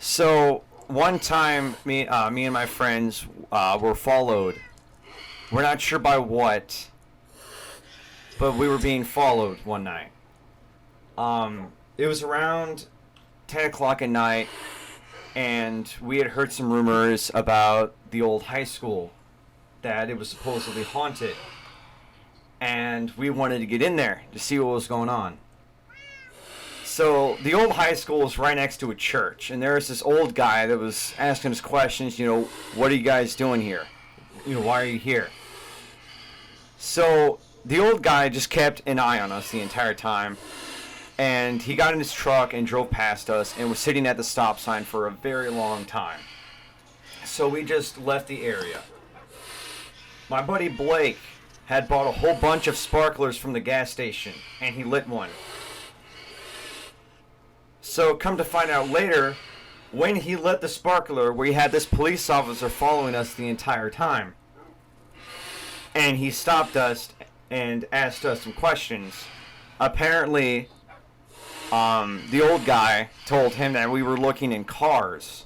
So one time, me and my friends were followed. We're not sure by what, but we were being followed one night. It was around 10 o'clock at night, and we had heard some rumors about the old high school, that it was supposedly haunted. And we wanted to get in there to see what was going on. So the old high school was right next to a church, and there was this old guy that was asking us questions, what are you guys doing here? Why are you here? So the old guy just kept an eye on us the entire time, and he got in his truck and drove past us and was sitting at the stop sign for a very long time. So we just left the area. My buddy Blake had bought a whole bunch of sparklers from the gas station, and he lit one. So come to find out later, when he lit the sparkler, we had this police officer following us the entire time. And he stopped us and asked us some questions. Apparently, the old guy told him that we were looking in cars.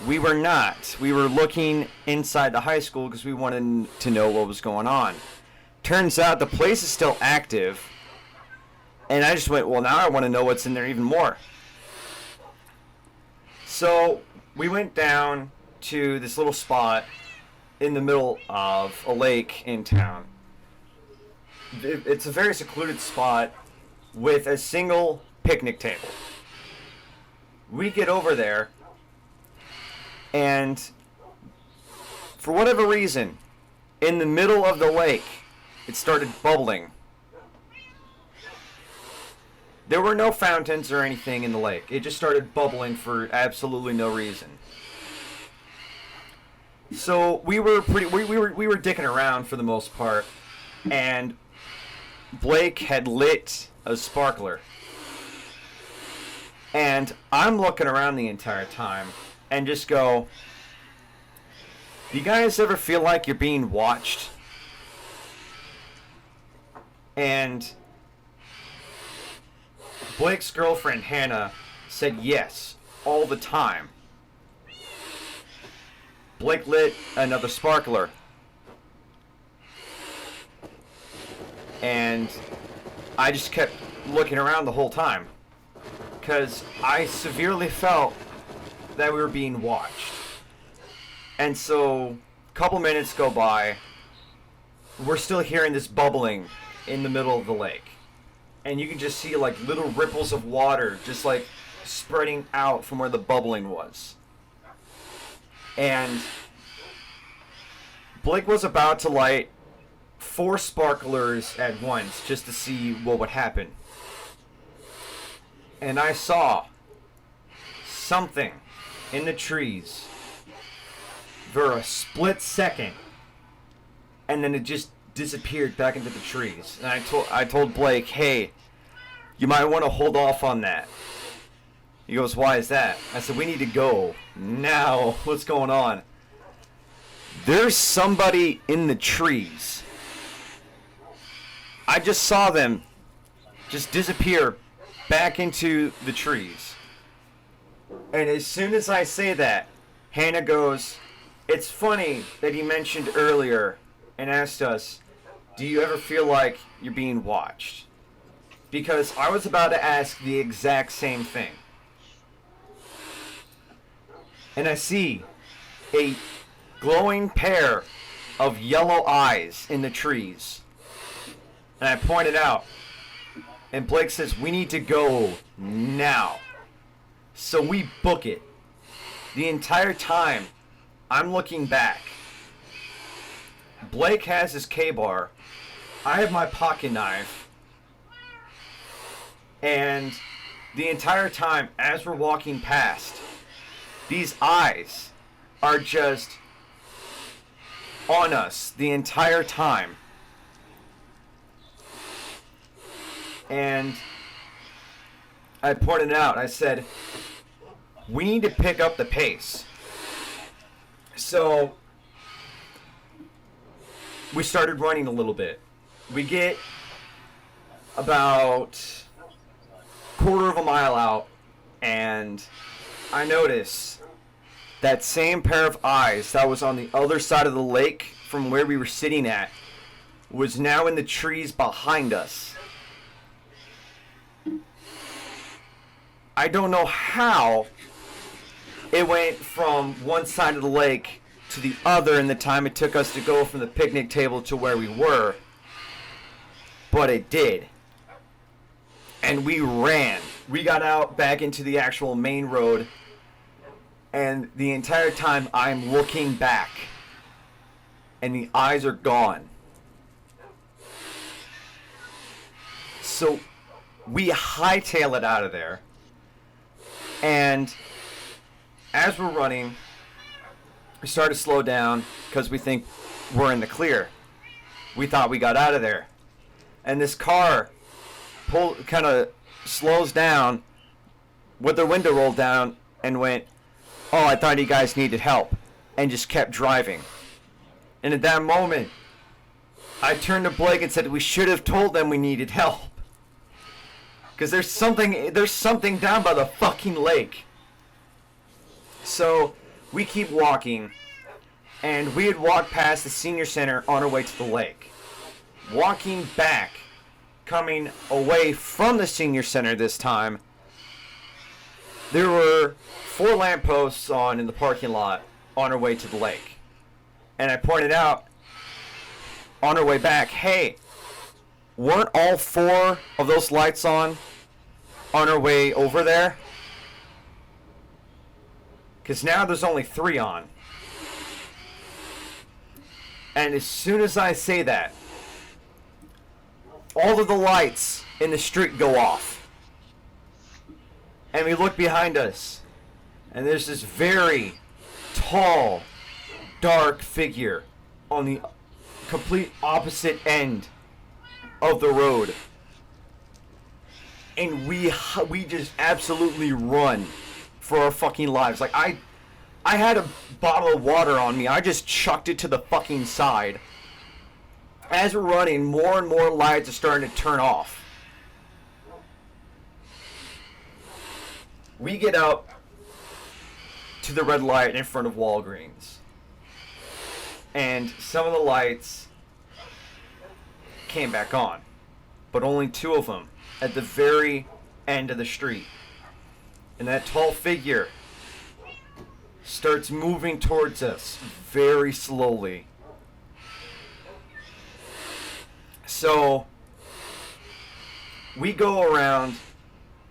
We were not. We were looking inside the high school because we wanted to know what was going on. Turns out the place is still active. And I just went, well, now I want to know what's in there even more. So we went down to this little spot in the middle of a lake in town. It's a very secluded spot with a single picnic table. We get over there, and for whatever reason, in the middle of the lake, it started bubbling. There were no fountains or anything in the lake. It just started bubbling for absolutely no reason. So we were dicking around for the most part, and Blake had lit a sparkler. And I'm looking around the entire time and just go, do you guys ever feel like you're being watched? And Blake's girlfriend, Hannah, said yes, all the time. Blake lit another sparkler. And I just kept looking around the whole time, because I severely felt that we were being watched. And so, a couple minutes go by, we're still hearing this bubbling in the middle of the lake. And you can just see like little ripples of water just like spreading out from where the bubbling was. And Blake was about to light 4 sparklers at once just to see what would happen. And I saw something in the trees for a split second, and then it just disappeared back into the trees. And I told Blake, hey, you might want to hold off on that. He goes, why is that? I said, we need to go now. What's going on? There's somebody in the trees. I just saw them just disappear back into the trees. And as soon as I say that, Hannah goes, it's funny that he mentioned earlier and asked us, do you ever feel like you're being watched? Because I was about to ask the exact same thing. And I see a glowing pair of yellow eyes in the trees. And I point it out. And Blake says, we need to go now. So we book it. The entire time, I'm looking back. Blake has his K-bar. I have my pocket knife. And the entire time, as we're walking past, these eyes are just on us the entire time. And I pointed out, I said, we need to pick up the pace. So we started running a little bit. We get about quarter of a mile out, and I noticed that same pair of eyes that was on the other side of the lake from where we were sitting at was now in the trees behind us. I don't know how it went from one side of the lake to the other in the time it took us to go from the picnic table to where we were, but it did. And we ran. We got out back into the actual main road, and the entire time I'm looking back, and the eyes are gone. So we hightail it out of there, and as we're running, we start to slow down because we think we're in the clear. We thought we got out of there, and this car kind of slows down with their window rolled down and went, "Oh, I thought you guys needed help," and just kept driving. And at that moment, I turned to Blake and said, "We should have told them we needed help, because there's something down by the fucking lake." So we keep walking, and we had walked past the senior center on our way to the lake. Walking back, coming away from the senior center this time, there were 4 lampposts on in the parking lot on our way to the lake. And I pointed out on our way back, hey, weren't all 4 of those lights on our way over there? Because now there's only 3 on. And as soon as I say that, all of the lights in the street go off. And we look behind us, and there's this very tall, dark figure on the complete opposite end of the road. And we just absolutely run for our fucking lives. Like, I had a bottle of water on me. I just chucked it to the fucking side. As we're running, more and more lights are starting to turn off. We get out to the red light in front of Walgreens. And some of the lights came back on, but only 2 of them at the very end of the street. And that tall figure starts moving towards us very slowly. So we go around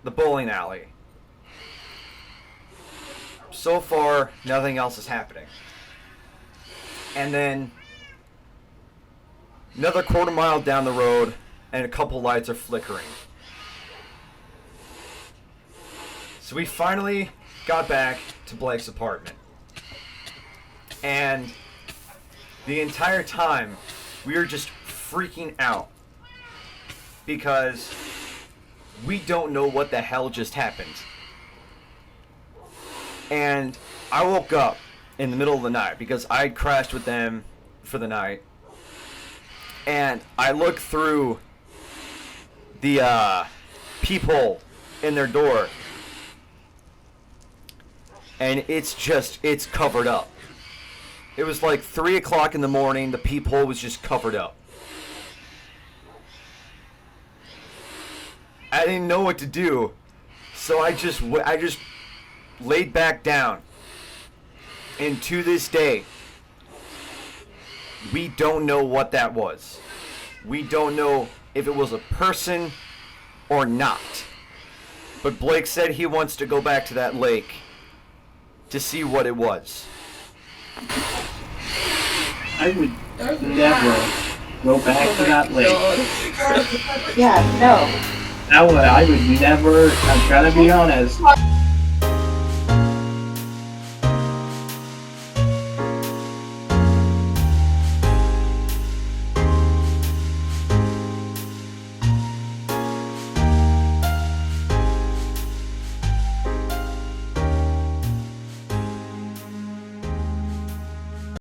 the bowling alley. So far, nothing else is happening. And then another quarter mile down the road, and a couple lights are flickering. So we finally got back to Blake's apartment. And the entire time, we were just freaking out. Because we don't know what the hell just happened. And I woke up in the middle of the night because I had crashed with them for the night. And I looked through the peephole in their door. And it's covered up. It was like 3 o'clock in the morning. The peephole was just covered up. I didn't know what to do. So I just laid back down. And to this day, we don't know what that was. We don't know if it was a person or not. But Blake said he wants to go back to that lake to see what it was. I would never go back to that lake. Yeah, no. I would never, I'm trying to be honest.